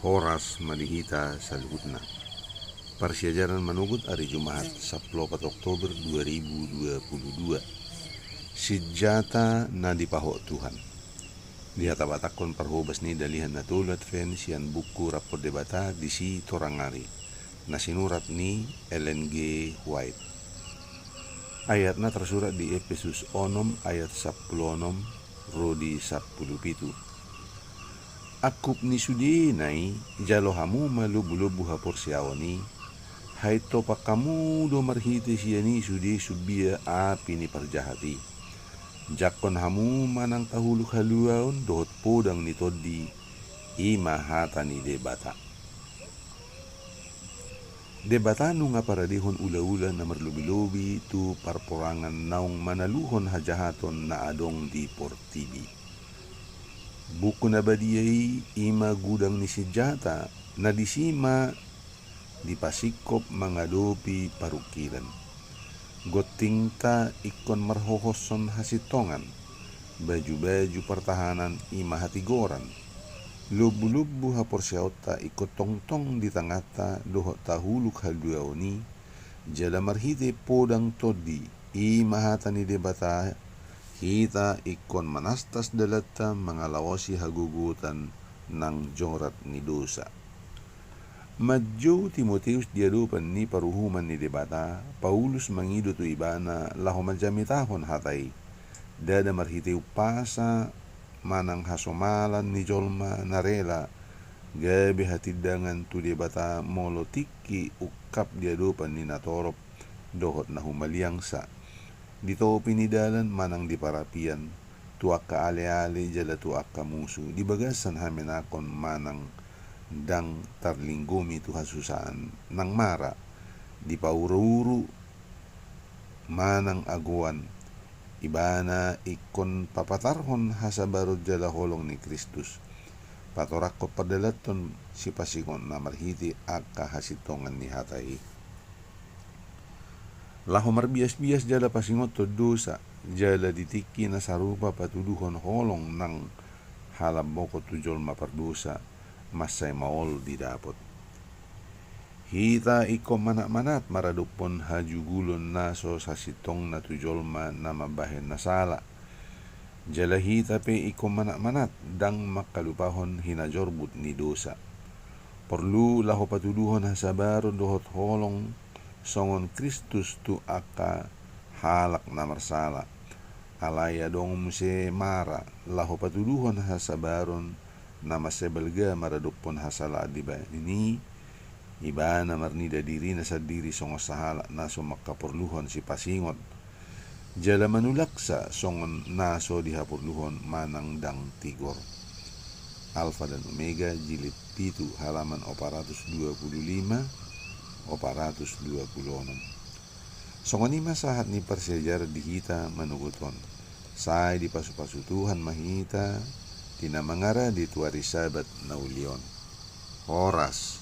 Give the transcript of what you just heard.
Horas malihita sa luhutna. Persyajaran manugut hari Jumat 14 Oktober 2022. Sijata na dipaho Tuhan. Dihatabatakon parhubas ni dalihan na tulat fen siyan buku rapor debata di si Torangari na sinurat ni Ellen G. White. Ayat na tersurat di Efesus 6 ayat 10 rodi 17. Akup ni sudinay jalohamu malubu-lubu hapor siawani hai topa kamu do marhiti siyani sudi subia api ni parjahati jakon hamu manang tahuluk haluaon dohot podang ni toddi ima hata ni debata nu nga paradihon ula-ula na marlubi-lubi tu parporangan naung manaluhon hajahaton na adong di portibi. Buku na badiyay ima gudang ni sijata na disima di pasikop mga dopi parukiran. Goting ta ikon marhohoson hasitongan, baju-baju pertahanan ima hatigoran. Lubu-lubu hapor siauta ikot tong-tong di tangata dohot tahuluk halduaoni, jala marhite podang todi ima hatani debata kita ikon manastas dalata mangalawasi hagugutan ng jorat ni dosa. Madyo Timoteus diadupan ni paruhuman ni debata, Paulus mangido tu ibana laho majamitahon hatay, dada marhiteu pasa manang hasomalan ni jolma narela, gabi hatidangan tu debata molotiki ukap diadupan ni natorop dohot na humaliangsa. Dito pinidalan manang di parapian, tuak ka ale-ale jala tuak ka musu, di bagasan haminakon manang dang tarlinggumi tu hasusaan nang mara, di pauru-uru manang aguan, ibana ikon papatarhon hasabarod jala holong ni Kristus, patorak ko padalaton si pasikon na marhiti akka hasitongan ni hatay. Laho marbias-bias jala pasingot to dosa, jala ditiki na sarupa patuduhon holong ng halaboko tujol mapardosa, masay maol didapot. Hita iko manak-manat maradupon hajugulon naso sa sitong na tujol na mabahen na sala. Jala hita pe iko manak-manat dang makalupahon hinajorbut ni dosa. Perlu laho patuduhon hasabaron dohot holong songon Kristus tu aka halak na marsala. Alaya dong muse mara laho patuduhon hasabaron na masebelga maradupon hasala diba ini iba na marnida diri na sa diri songo sahala naso makaporluhon si pasingot. Jala manulaksa songon naso dihapurluhon manang dang tigor. Alfa dan Omega jilid 7 halaman 425 426. Songon ima sahat ni persyajar dihita manuguton. Say di pasu-pasu Tuhan mahita, tinamangara di tuari sabat na ulion. Horas